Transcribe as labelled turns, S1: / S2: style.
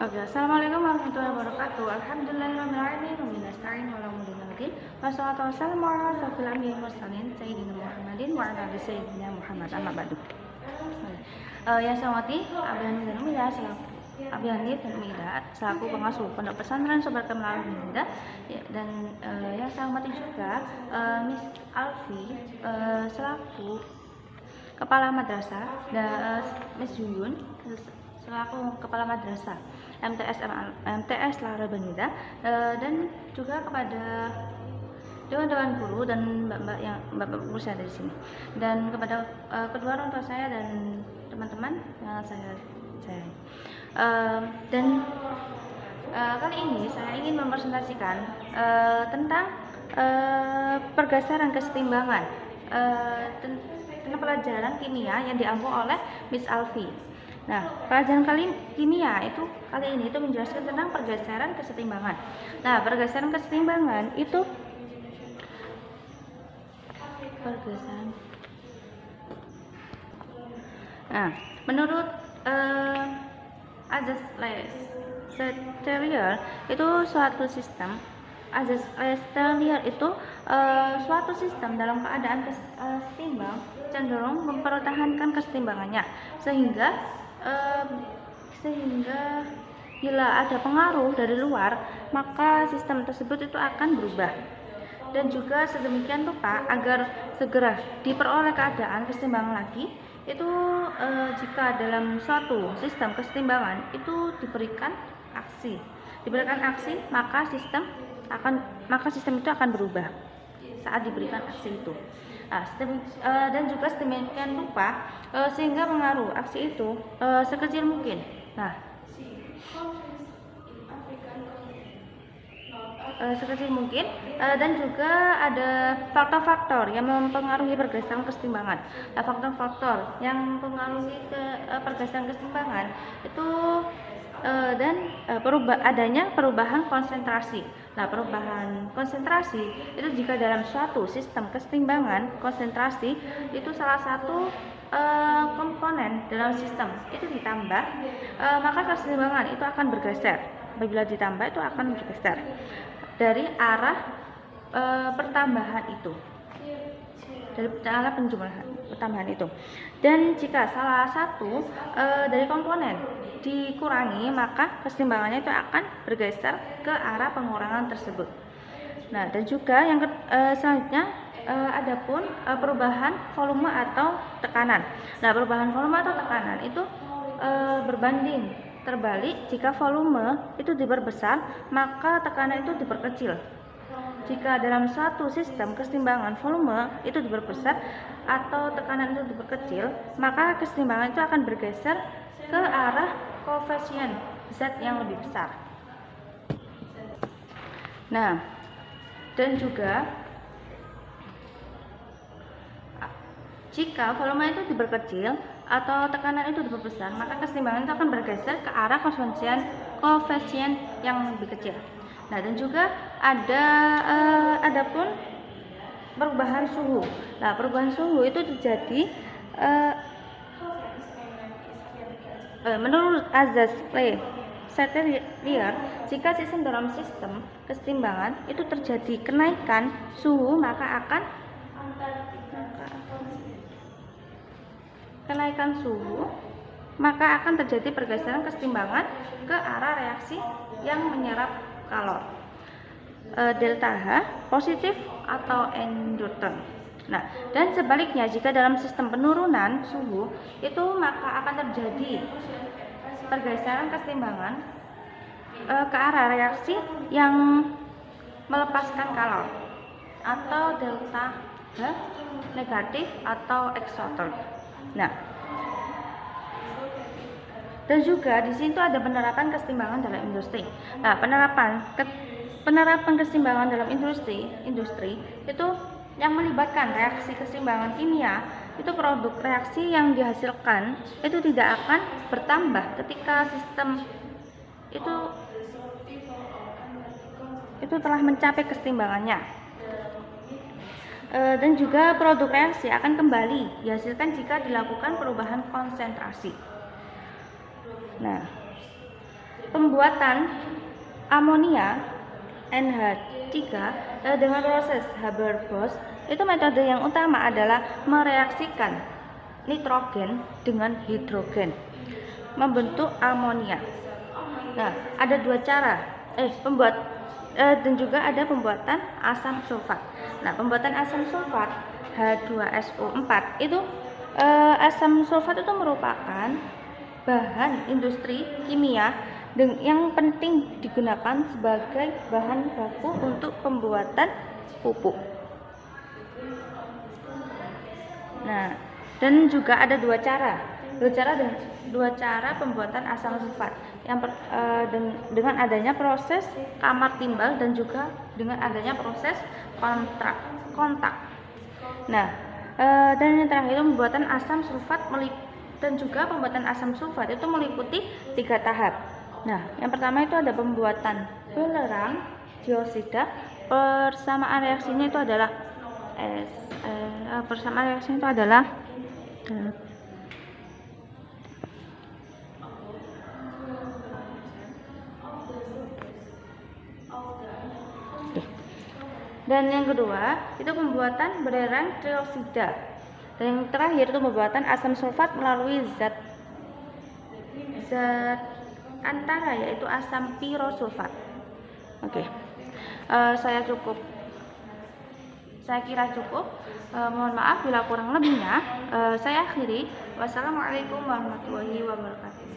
S1: Oke, assalamualaikum warahmatullahi wabarakatuh. Alhamdulillahirrahmanirrahim. Wabillahi wala mudhillahi. Wassalatu wassalamu ala asyrofil anbiya'i wal mursalin sayyidina Muhammadin wa ala ali sayyidina Muhammad amma ba'du. Yang saya hormati Abiyani dan Umida selaku pengasuh Pondok Pesantren Sobat Kemelar Umida dan yang saya hormati juga Miss Alfi selaku Kepala Madrasah dan Miss Yuyun selaku Kepala Madrasah MTS Lara Benida dan juga kepada dewan-dewan guru dan mbak-mbak guru saya dari sini dan kepada kedua orang tua saya dan teman-teman yang saya kali ini saya ingin mempresentasikan tentang pergeseran kesetimbangan tentang pelajaran kimia yang diampu oleh Miss Alfi. Nah, pelajaran kimia kali ini menjelaskan tentang pergeseran kesetimbangan. Nah, pergeseran kesetimbangan itu menurut azas Lassiter itu suatu sistem. Azas Lassiter itu suatu sistem dalam keadaan setimbang cenderung mempertahankan kesetimbangannya sehingga bila ada pengaruh dari luar maka sistem tersebut itu akan berubah, dan juga sedemikian rupa agar segera diperoleh keadaan kesetimbangan lagi itu jika dalam suatu sistem kesetimbangan itu diberikan aksi maka sistem itu akan berubah saat diberikan aksi itu. Dan juga sedemikian rupa sehingga pengaruh aksi itu sekecil mungkin. Dan juga ada faktor-faktor yang mempengaruhi pergeseran kesetimbangan. Faktor-faktor yang mempengaruhi pergeseran kesetimbangan itu adanya perubahan konsentrasi. Perubahan konsentrasi itu jika dalam suatu sistem kesetimbangan konsentrasi itu salah satu komponen dalam sistem itu ditambah, maka kesetimbangan itu akan bergeser. Apabila ditambah itu akan bergeser dari arah pertambahan itu, dari arah pertambahan itu. Dan jika salah satu dari komponen dikurangi maka kesetimbangannya itu akan bergeser ke arah pengurangan tersebut. Dan juga yang selanjutnya adapun perubahan volume atau tekanan. Perubahan volume atau tekanan itu berbanding terbalik. Jika volume itu diperbesar maka tekanan itu diperkecil. Jika dalam suatu sistem kesetimbangan volume itu diperbesar atau tekanan itu diperkecil, maka kesetimbangan itu akan bergeser ke arah koefisien Z yang lebih besar. Dan juga jika volume itu diperkecil atau tekanan itu diperbesar, maka kesetimbangan itu akan bergeser ke arah koefisien yang lebih kecil. Dan juga adapun perubahan suhu. Perubahan suhu itu terjadi menurut azas Lassiter jika dalam sistem kesetimbangan itu terjadi kenaikan suhu maka akan terjadi pergeseran kesetimbangan ke arah reaksi yang menyerap kalor delta H positif atau endotherm. Dan sebaliknya jika dalam sistem penurunan suhu itu maka akan terjadi pergeseran kesetimbangan ke arah reaksi yang melepaskan kalor atau delta H negatif atau exotherm. Dan juga di situ ada penerapan kesetimbangan dalam industri. Penerapan kesetimbangan dalam industri itu yang melibatkan reaksi kesetimbangan kimia. Itu produk reaksi yang dihasilkan itu tidak akan bertambah ketika sistem itu telah mencapai kesetimbangannya. Dan juga produk reaksi akan kembali dihasilkan jika dilakukan perubahan konsentrasi. pembuatan amonia NH3 dengan proses Haber-Bosch, itu metode yang utama adalah mereaksikan nitrogen dengan hidrogen membentuk amonia. Nah, ada dua cara dan juga ada pembuatan asam sulfat. Nah, pembuatan asam sulfat H2SO4 itu asam sulfat itu merupakan bahan industri kimia yang penting digunakan sebagai bahan baku untuk pembuatan pupuk. Nah, dan juga ada dua cara pembuatan asam sulfat. Dengan adanya proses kamar timbal dan juga dengan adanya proses kontak. Nah, dan yang terakhir pembuatan asam sulfat itu meliputi 3 tahap. Nah, yang pertama itu ada pembuatan belerang diosida. Persamaan reaksinya itu adalah dan yang kedua itu pembuatan belerang triosida. Dan yang terakhir itu pembuatan asam sulfat melalui zat antara, yaitu asam pirosulfat. Oke. Saya kira cukup. Mohon maaf bila kurang lebihnya. Saya akhiri. Wassalamualaikum warahmatullahi wabarakatuh.